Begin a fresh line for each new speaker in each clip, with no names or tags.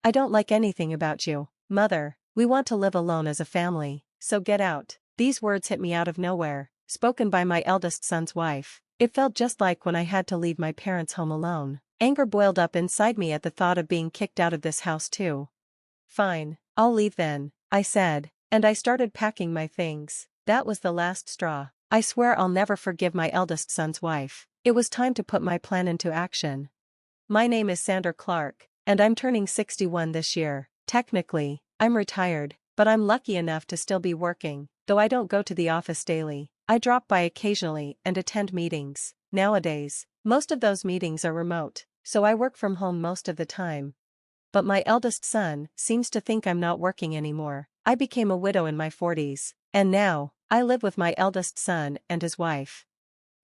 I don't like anything about you, Mother. We want to live alone as a family, so get out. These words hit me out of nowhere, spoken by my eldest son's wife. It felt just like when I had to leave my parents' home alone. Anger boiled up inside me at the thought of being kicked out of this house too. Fine, I'll leave then, I said, and I started packing my things. That was the last straw. I swear I'll never forgive my eldest son's wife. It was time to put my plan into action. My name is Sandra Clark, and I'm turning 61 this year. Technically, I'm retired, but I'm lucky enough to still be working, though I don't go to the office daily. I drop by occasionally and attend meetings. Nowadays, most of those meetings are remote, so I work from home most of the time. But my eldest son seems to think I'm not working anymore. I became a widow in my 40s, and now, I live with my eldest son and his wife.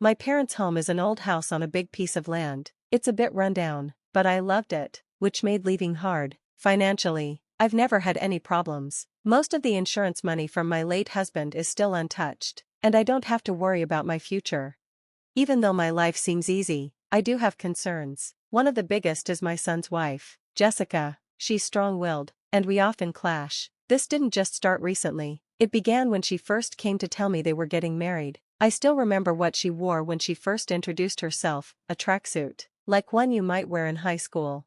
My parents' home is an old house on a big piece of land. It's a bit rundown, but I loved it, which made leaving hard. Financially, I've never had any problems. Most of the insurance money from my late husband is still untouched, and I don't have to worry about my future. Even though my life seems easy, I do have concerns. One of the biggest is my son's wife, Jessica. She's strong-willed, and we often clash. This didn't just start recently. It began when she first came to tell me they were getting married. I still remember what she wore when she first introduced herself, a tracksuit, like one you might wear in high school.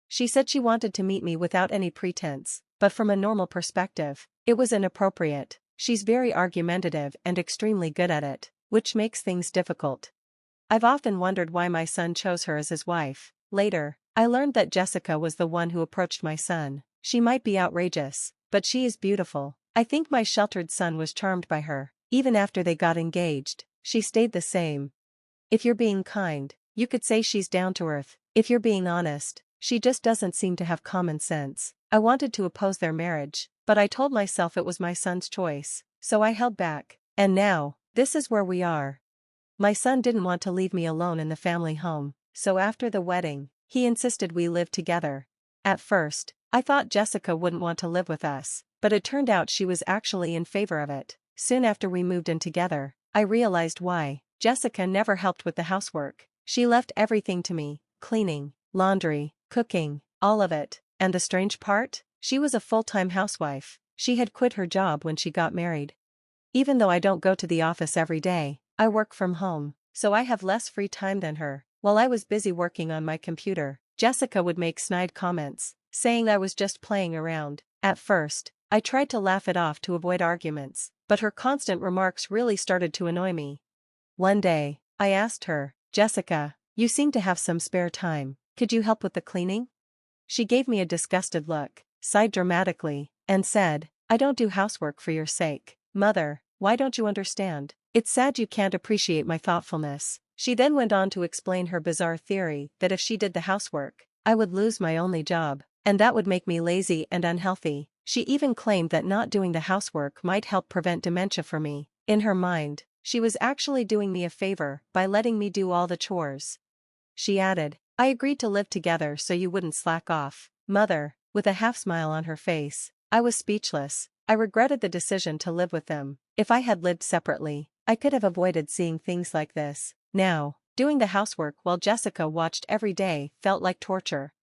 She said she wanted to meet me without any pretense, but from a normal perspective, it was inappropriate. She's very argumentative and extremely good at it, which makes things difficult. I've often wondered why my son chose her as his wife. Later, I learned that Jessica was the one who approached my son. She might be outrageous, but she is beautiful. I think my sheltered son was charmed by her. Even after they got engaged, she stayed the same. If you're being kind, you could say she's down to earth. If you're being honest, she just doesn't seem to have common sense. I wanted to oppose their marriage, but I told myself it was my son's choice, so I held back. And now, this is where we are. My son didn't want to leave me alone in the family home, so after the wedding, he insisted we live together. At first, I thought Jessica wouldn't want to live with us, but it turned out she was actually in favor of it. Soon after we moved in together, I realized why. Jessica never helped with the housework. She left everything to me: cleaning, laundry, cooking, all of it. And the strange part? She was a full-time housewife. She had quit her job when she got married. Even though I don't go to the office every day, I work from home, so I have less free time than her. While I was busy working on my computer, Jessica would make snide comments, saying I was just playing around. At first, I tried to laugh it off to avoid arguments, but her constant remarks really started to annoy me. One day, I asked her, "Jessica, you seem to have some spare time. Could you help with the cleaning?" She gave me a disgusted look, sighed dramatically, and said, "I don't do housework for your sake. Mother, why don't you understand? It's sad you can't appreciate my thoughtfulness." She then went on to explain her bizarre theory that if she did the housework, I would lose my only job, and that would make me lazy and unhealthy. She even claimed that not doing the housework might help prevent dementia for me. In her mind, she was actually doing me a favor by letting me do all the chores. She added, "I agreed to live together so you wouldn't slack off." Mother, with a half smile on her face. I was speechless. I regretted the decision to live with them. If I had lived separately, I could have avoided seeing things like this. Now, doing the housework while Jessica watched every day felt like torture.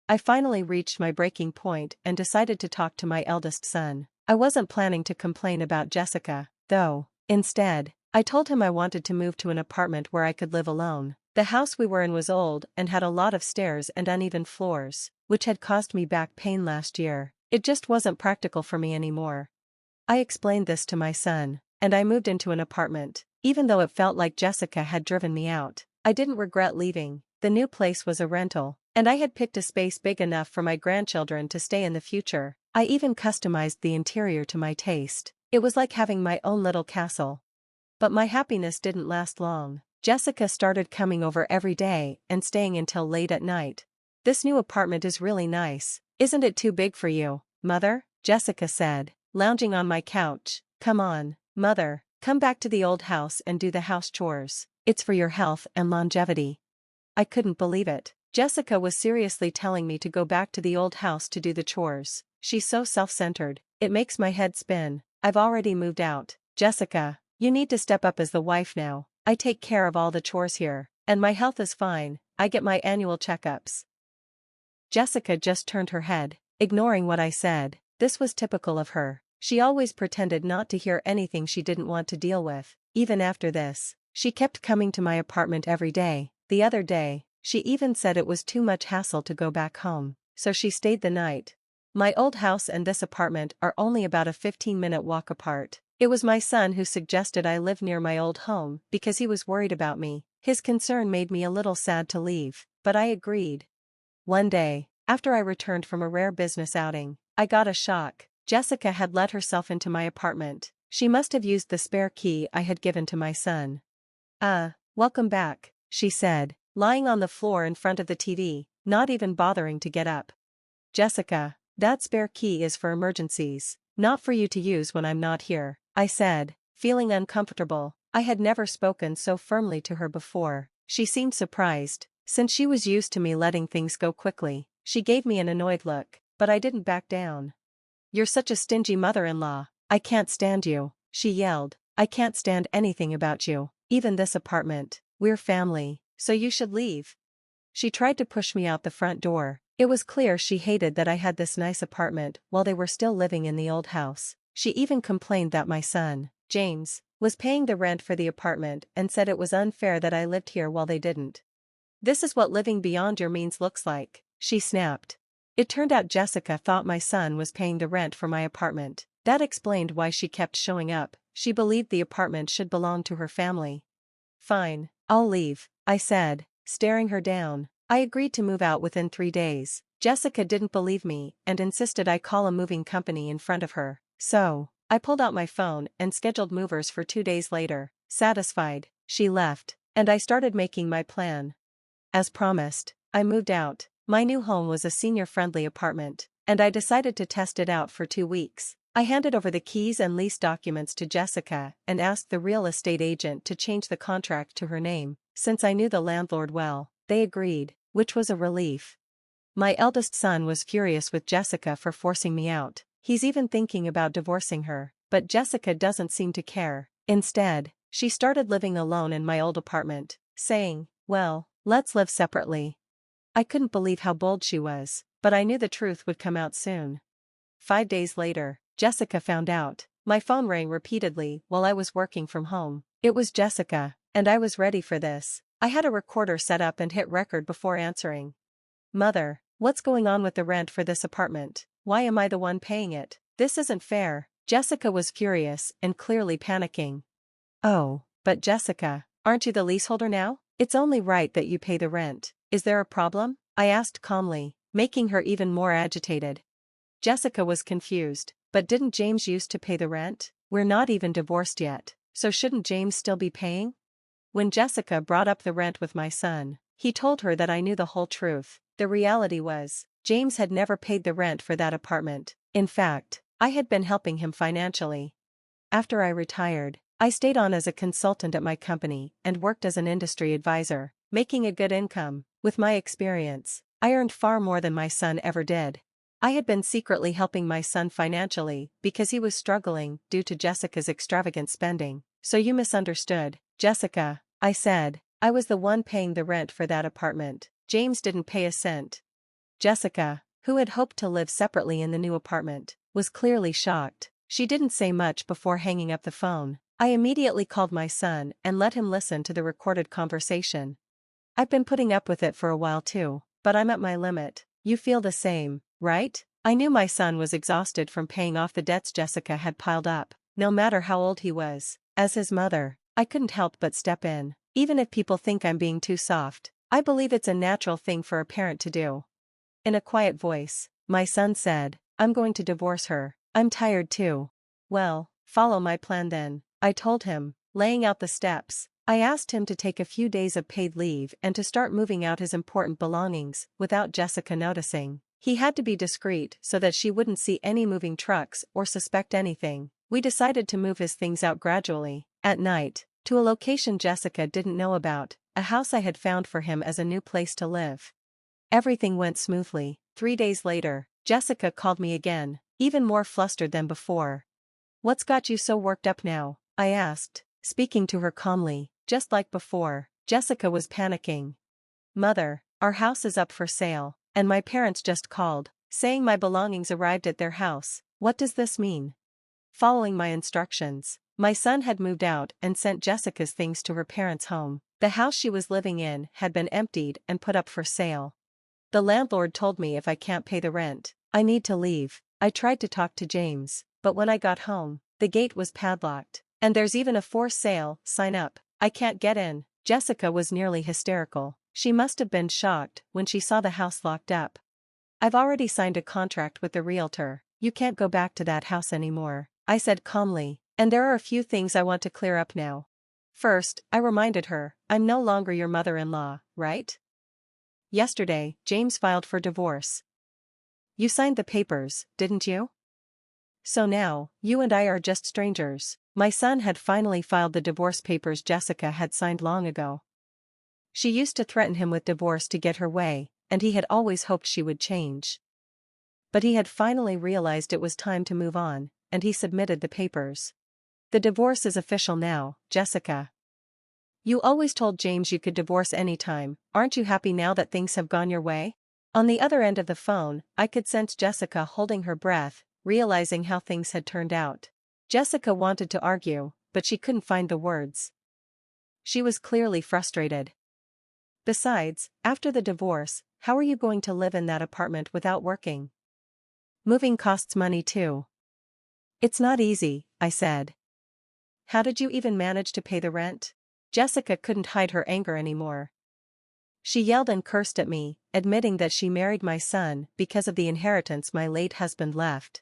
I finally reached my breaking point and decided to talk to my eldest son. I wasn't planning to complain about Jessica, though. Instead, I told him I wanted to move to an apartment where I could live alone. The house we were in was old and had a lot of stairs and uneven floors, which had caused me back pain last year. It just wasn't practical for me anymore. I explained this to my son, and I moved into an apartment. Even though it felt like Jessica had driven me out, I didn't regret leaving. The new place was a rental, and I had picked a space big enough for my grandchildren to stay in the future. I even customized the interior to my taste. It was like having my own little castle. But my happiness didn't last long. Jessica started coming over every day and staying until late at night. "This new apartment is really nice. Isn't it too big for you, Mother?" Jessica said, lounging on my couch. "Come on, Mother, come back to the old house and do the house chores. It's for your health and longevity." I couldn't believe it. Jessica was seriously telling me to go back to the old house to do the chores. She's so self-centered, it makes my head spin. I've already moved out. Jessica, you need to step up as the wife now. I take care of all the chores here, and my health is fine. I get my annual checkups. Jessica just turned her head. ignoring what I said. This was typical of her. She always pretended not to hear anything she didn't want to deal with. Even after this, she kept coming to my apartment every day. The other day, she even said it was too much hassle to go back home, so she stayed the night. My old house and this apartment are only about a 15-minute walk apart. It was my son who suggested I live near my old home because he was worried about me. His concern made me a little sad to leave, but I agreed. One day, after I returned from a rare business outing, I got a shock. Jessica had let herself into my apartment. She must have used the spare key I had given to my son. Welcome back, she said, lying on the floor in front of the TV, not even bothering to get up. Jessica, that spare key is for emergencies, not for you to use when I'm not here, I said, feeling uncomfortable. I had never spoken so firmly to her before. She seemed surprised, since she was used to me letting things go quickly. She gave me an annoyed look, but I didn't back down. You're such a stingy mother-in-law. I can't stand you, she yelled. I can't stand anything about you, even this apartment. We're family, so you should leave. She tried to push me out the front door. It was clear she hated that I had this nice apartment while they were still living in the old house. She even complained that my son, James, was paying the rent for the apartment and said it was unfair that I lived here while they didn't. This is what living beyond your means looks like, she snapped. It turned out Jessica thought my son was paying the rent for my apartment. That explained why she kept showing up. She believed the apartment should belong to her family. Fine, I'll leave, I said, staring her down. I agreed to move out within 3 days. Jessica didn't believe me and insisted I call a moving company in front of her. So, I pulled out my phone and scheduled movers for 2 days later. Satisfied, she left, and I started making my plan. As promised, I moved out. My new home was a senior-friendly apartment, and I decided to test it out for 2 weeks. I handed over the keys and lease documents to Jessica and asked the real estate agent to change the contract to her name. Since I knew the landlord well, they agreed, which was a relief. My eldest son was furious with Jessica for forcing me out. He's even thinking about divorcing her, but Jessica doesn't seem to care. Instead, she started living alone in my old apartment, saying, "Well, let's live separately." I couldn't believe how bold she was, but I knew the truth would come out soon. 5 days later, Jessica found out. My phone rang repeatedly while I was working from home. It was Jessica, and I was ready for this. I had a recorder set up and hit record before answering. "Mother, what's going on with the rent for this apartment? Why am I the one paying it? This isn't fair." Jessica was furious and clearly panicking. "Oh, but Jessica, aren't you the leaseholder now? It's only right that you pay the rent. Is there a problem?" I asked calmly, making her even more agitated. Jessica was confused. "But didn't James used to pay the rent? We're not even divorced yet, so shouldn't James still be paying?" When Jessica brought up the rent with my son, he told her that I knew the whole truth. The reality was, James had never paid the rent for that apartment. In fact, I had been helping him financially. After I retired, I stayed on as a consultant at my company and worked as an industry advisor, making a good income. With my experience, I earned far more than my son ever did. I had been secretly helping my son financially because he was struggling due to Jessica's extravagant spending. "So you misunderstood, Jessica," I said. "I was the one paying the rent for that apartment. James didn't pay a cent." Jessica, who had hoped to live separately in the new apartment, was clearly shocked. She didn't say much before hanging up the phone. I immediately called my son and let him listen to the recorded conversation. "I've been putting up with it for a while too, but I'm at my limit. You feel the same, right?" I knew my son was exhausted from paying off the debts Jessica had piled up, no matter how old he was. As his mother, I couldn't help but step in. Even if people think I'm being too soft, I believe it's a natural thing for a parent to do. In a quiet voice, my son said, "I'm going to divorce her. I'm tired too." "Well, follow my plan then," I told him, laying out the steps. I asked him to take a few days of paid leave and to start moving out his important belongings without Jessica noticing. He had to be discreet so that she wouldn't see any moving trucks or suspect anything. We decided to move his things out gradually, at night, to a location Jessica didn't know about, a house I had found for him as a new place to live. Everything went smoothly. 3 days later, Jessica called me again, even more flustered than before. "What's got you so worked up now?" I asked, speaking to her calmly. Just like before, Jessica was panicking. "Mother, our house is up for sale, and my parents just called. saying my belongings arrived at their house. What does this mean? Following my instructions, my son had moved out and sent Jessica's things to her parents' home. The house she was living in had been emptied and put up for sale. The landlord told me if I can't pay the rent, I need to leave. I tried to talk to James, but when I got home, the gate was padlocked, and there's even a for sale sign up. I can't get in. Jessica was nearly hysterical. She must have been shocked when she saw the house locked up. I've already signed a contract with the realtor. You can't go back to that house anymore, I said calmly, and there are a few things I want to clear up now. First, I reminded her, I'm no longer your mother-in-law, right? Yesterday, James filed for divorce. You signed the papers, didn't you? So now, you and I are just strangers. My son had finally filed the divorce papers Jessica had signed long ago. She used to threaten him with divorce to get her way, and he had always hoped she would change. But he had finally realized it was time to move on, and he submitted the papers. The divorce is official now, Jessica. You always told James you could divorce anytime. Aren't you happy now that things have gone your way? On the other end of the phone, I could sense Jessica holding her breath, realizing how things had turned out. Jessica wanted to argue, but she couldn't find the words. She was clearly frustrated. Besides, after the divorce, how are you going to live in that apartment without working? Moving costs money too. It's not easy, I said. How did you even manage to pay the rent? Jessica couldn't hide her anger anymore. She yelled and cursed at me, admitting that she married my son because of the inheritance my late husband left.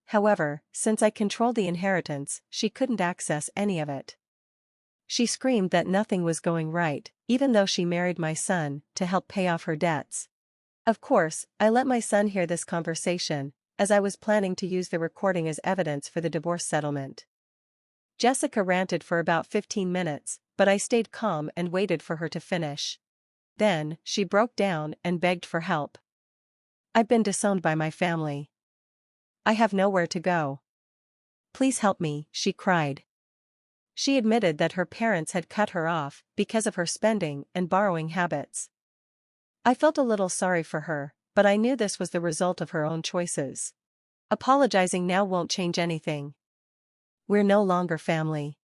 However, since I controlled the inheritance, she couldn't access any of it. She screamed that nothing was going right, even though she married my son to help pay off her debts. Of course, I let my son hear this conversation, as I was planning to use the recording as evidence for the divorce settlement. Jessica ranted for about 15 minutes, but I stayed calm and waited for her to finish. Then, she broke down and begged for help. I've been disowned by my family. I have nowhere to go. Please help me, she cried. She admitted that her parents had cut her off because of her spending and borrowing habits. I felt a little sorry for her, but I knew this was the result of her own choices. Apologizing now won't change anything. We're no longer family.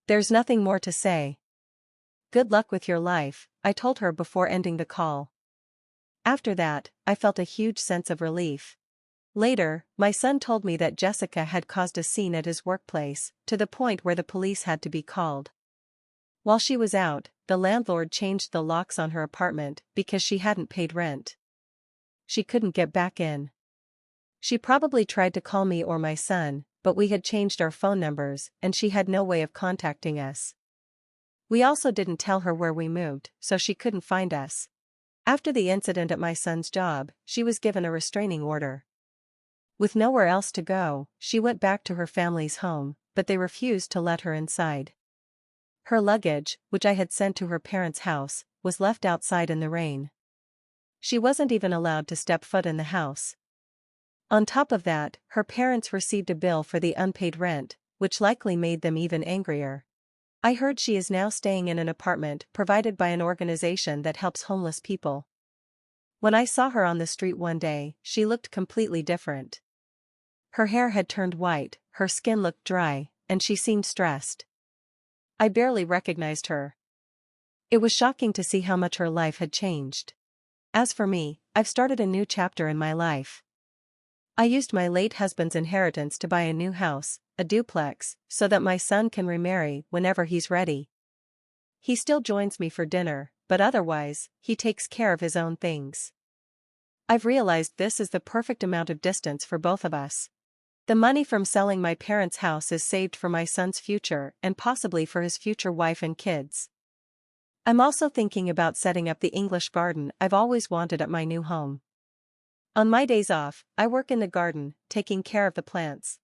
There's nothing more to say. Good luck with your life, I told her before ending the call. After that, I felt a huge sense of relief. Later, my son told me that Jessica had caused a scene at his workplace, to the point where the police had to be called. While she was out, the landlord changed the locks on her apartment because she hadn't paid rent. She couldn't get back in. She probably tried to call me or my son, but we had changed our phone numbers and she had no way of contacting us. We also didn't tell her where we moved, so she couldn't find us. After the incident at my son's job, she was given a restraining order. With nowhere else to go, she went back to her family's home, but they refused to let her inside. Her luggage, which I had sent to her parents' house, was left outside in the rain. She wasn't even allowed to step foot in the house. On top of that, her parents received a bill for the unpaid rent, which likely made them even angrier. I heard she is now staying in an apartment provided by an organization that helps homeless people. When I saw her on the street one day, she looked completely different. Her hair had turned white, her skin looked dry, and she seemed stressed. I barely recognized her. It was shocking to see how much her life had changed. As for me, I've started a new chapter in my life. I used my late husband's inheritance to buy a new house, a duplex, so that my son can remarry whenever he's ready. He still joins me for dinner, but otherwise, he takes care of his own things. I've realized this is the perfect amount of distance for both of us. The money from selling my parents' house is saved for my son's future and possibly for his future wife and kids. I'm also thinking about setting up the English garden I've always wanted at my new home. On my days off, I work in the garden, taking care of the plants.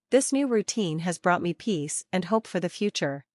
This new routine has brought me peace and hope for the future.